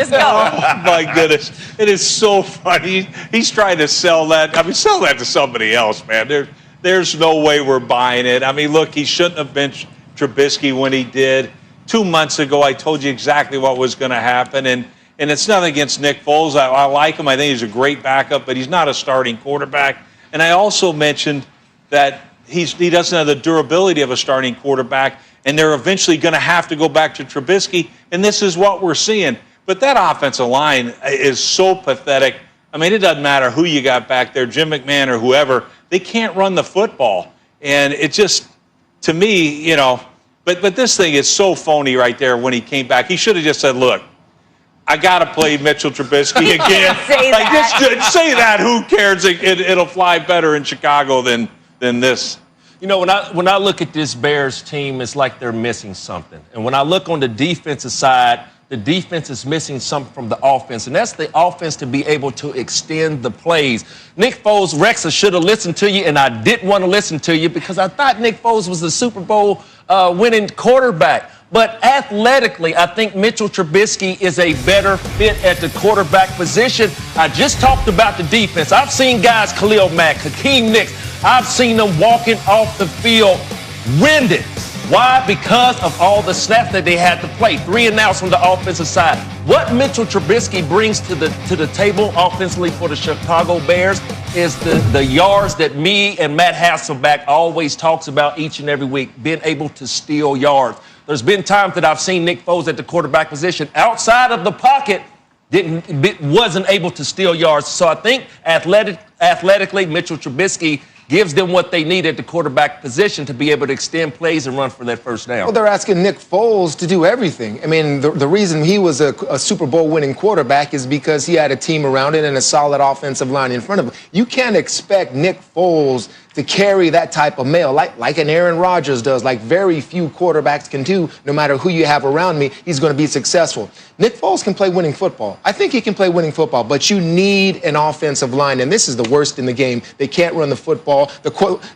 Oh, my goodness. It is so funny. He's trying to sell that. I mean, sell that to somebody else, man. There's no way we're buying it. I mean, look, he shouldn't have benched Trubisky when he did. 2 months ago, I told you exactly what was going to happen. And it's nothing against Nick Foles. I like him. I think he's a great backup, but he's not a starting quarterback. And I also mentioned that he doesn't have the durability of a starting quarterback, and they're eventually going to have to go back to Trubisky, and this is what we're seeing. But that offensive line is so pathetic. I mean, it doesn't matter who you got back there, Jim McMahon or whoever. They can't run the football. And it just, to me, but this thing is so phony right there when he came back. He should have just said, look, I got to play Mitchell Trubisky again. Just say that. Who cares? It'll fly better in Chicago than this. When I look at this Bears team, it's like they're missing something. And when I look on the defensive side, the defense is missing something from the offense, and that's the offense to be able to extend the plays. Nick Foles, Rex, I should have listened to you, and I didn't want to listen to you because I thought Nick Foles was the Super Bowl winning quarterback. But athletically, I think Mitchell Trubisky is a better fit at the quarterback position. I just talked about the defense. I've seen guys, Khalil Mack, Hakeem Nicks, I've seen them walking off the field winded. Why? Because of all the snaps that they had to play. 3 and outs from the offensive side. What Mitchell Trubisky brings to the table offensively for the Chicago Bears is the yards that me and Matt Hasselbeck always talks about each and every week, being able to steal yards. There's been times that I've seen Nick Foles at the quarterback position outside of the pocket wasn't able to steal yards. So I think athletically, Mitchell Trubisky gives them what they need at the quarterback position to be able to extend plays and run for that first down. Well, they're asking Nick Foles to do everything. I mean, the reason he was a Super Bowl winning quarterback is because he had a team around it and a solid offensive line in front of him. You can't expect Nick Foles to carry that type of mail like an Aaron Rodgers does, like very few quarterbacks can do. No matter who you have around me, he's going to be successful. Nick Foles can play winning football. I think he can play winning football, but you need an offensive line, and this is the worst in the game. They can't run the football.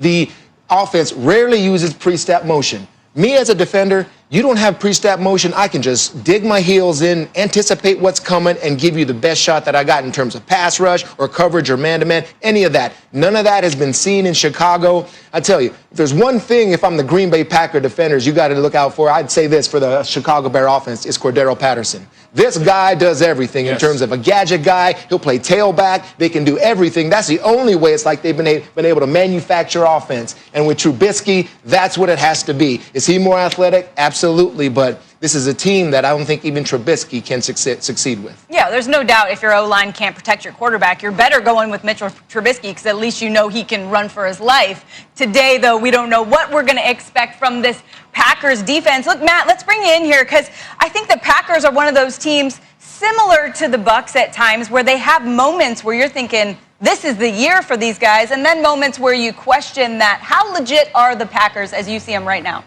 The offense rarely uses pre-snap motion. Me as a defender, you don't have pre-snap motion. I can just dig my heels in, anticipate what's coming, and give you the best shot that I got in terms of pass rush or coverage or man-to-man, any of that. None of that has been seen in Chicago. I tell you, if there's one thing, if I'm the Green Bay Packer defenders, you got to look out for, I'd say this for the Chicago Bear offense, is Cordero Patterson. This guy does everything in terms of a gadget guy. He'll play tailback. They can do everything. That's the only way it's like they've been able to manufacture offense. And with Trubisky, that's what it has to be. Is he more athletic? Absolutely. But this is a team that I don't think even Trubisky can succeed with. Yeah, there's no doubt if your O-line can't protect your quarterback, you're better going with Mitchell Trubisky because at least you know he can run for his life. Today, though, we don't know what we're going to expect from this Packers defense. Look, Matt, let's bring you in here because I think the Packers are one of those teams similar to the Bucs at times where they have moments where you're thinking, this is the year for these guys, and then moments where you question that. How legit are the Packers as you see them right now?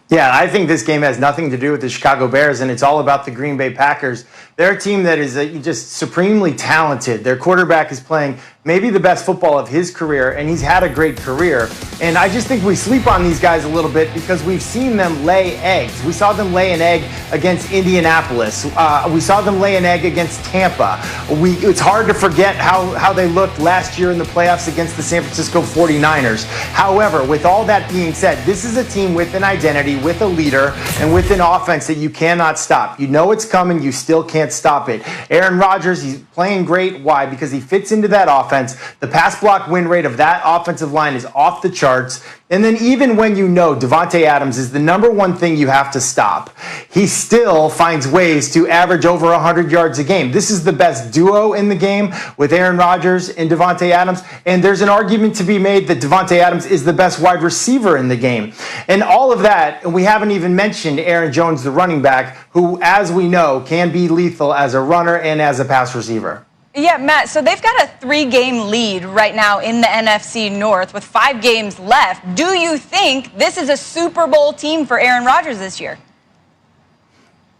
Yeah, I think this game has nothing to do with the Chicago Bears, and it's all about the Green Bay Packers. They're a team that is just supremely talented. Their quarterback is playing maybe the best football of his career, and he's had a great career. And I just think we sleep on these guys a little bit because we've seen them lay eggs. We saw them lay an egg against Indianapolis. We saw them lay an egg against Tampa. It's hard to forget how they looked last year in the playoffs against the San Francisco 49ers. However, with all that being said, this is a team with an identity, with a leader, and with an offense that you cannot stop. You know it's coming. You still can't stop it. Aaron Rodgers, he's playing great. Why? Because he fits into that offense. The pass block win rate of that offensive line is off the charts. And then even when you know Davante Adams is the number one thing you have to stop, he still finds ways to average over 100 yards a game. This is the best duo in the game with Aaron Rodgers and Davante Adams. And there's an argument to be made that Davante Adams is the best wide receiver in the game. And all of that, and we haven't even mentioned Aaron Jones, the running back, who, as we know, can be lethal as a runner and as a pass receiver. Yeah, Matt, so they've got a 3-game lead right now in the NFC North with 5 games left. Do you think this is a Super Bowl team for Aaron Rodgers this year?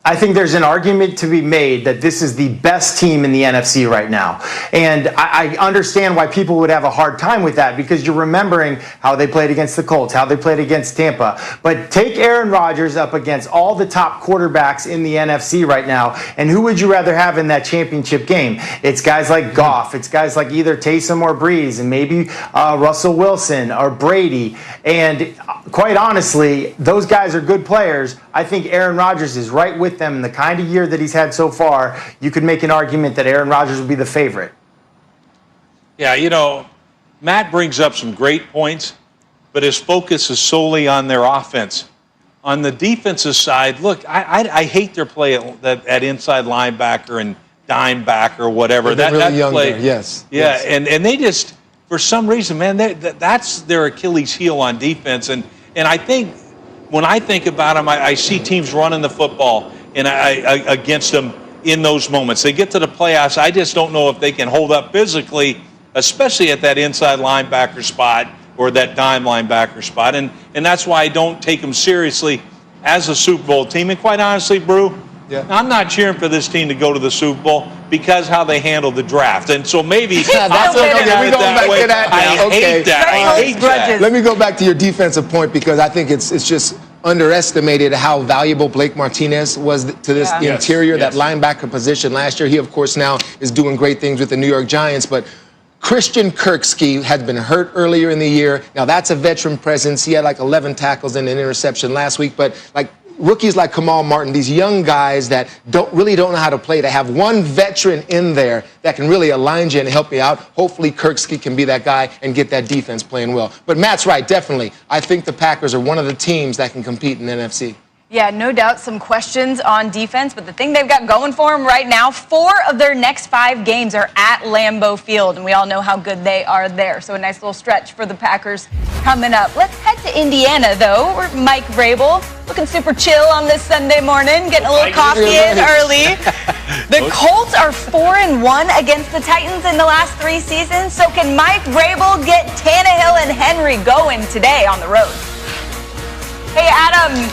I think there's an argument to be made that this is the best team in the NFC right now. And I understand why people would have a hard time with that, because you're remembering how they played against the Colts, how they played against Tampa. But take Aaron Rodgers up against all the top quarterbacks in the NFC right now, and who would you rather have in that championship game? It's guys like Goff, it's guys like either Taysom or Breeze, and maybe Russell Wilson or Brady. And quite honestly, those guys are good players. I think Aaron Rodgers is right with them in the kind of year that he's had so far. You could make an argument that Aaron Rodgers would be the favorite. Yeah, you know, Matt brings up some great points, but his focus is solely on their offense. On the defensive side, look, I hate their play at inside linebacker and dime back or whatever. They're really young play, there, yes. Yeah, Yes. And they just, for some reason, man, that's their Achilles heel on defense. And I think when I think about them, I see teams running the football and I against them in those moments. They get to the playoffs. I just don't know if they can hold up physically, especially at that inside linebacker spot or that dime linebacker spot. And that's why I don't take them seriously as a Super Bowl team. And quite honestly, Brew, Yeah. I'm not cheering for this team to go to the Super Bowl because how they handled the draft. And so maybe That's I'm okay. looking at We it going that back way. to that now. I Okay. hate that. Right, I hate those grudges. that. Let me go back to your defensive point, because I think it's just underestimated how valuable Blake Martinez was to this Yeah. interior, Yes. that linebacker position last year. He, of course, now is doing great things with the New York Giants, but Christian Kirksey had been hurt earlier in the year. Now, that's a veteran presence. He had like 11 tackles and an interception last week, but like rookies like Kamal Martin, these young guys that don't know how to play, to have one veteran in there that can really align you and help you out. Hopefully Kirksey can be that guy and get that defense playing well. But Matt's right, definitely. I think the Packers are one of the teams that can compete in the NFC. Yeah, no doubt some questions on defense, but the thing they've got going for them right now, 4 of their next 5 games are at Lambeau Field, and we all know how good they are there. So a nice little stretch for the Packers coming up. Let's head to Indiana, though. We're Mike Vrabel, looking super chill on this Sunday morning, getting a little coffee in early. The Colts are 4-1 against the Titans in the last 3 seasons. So can Mike Vrabel get Tannehill and Henry going today on the road? Hey, Adam.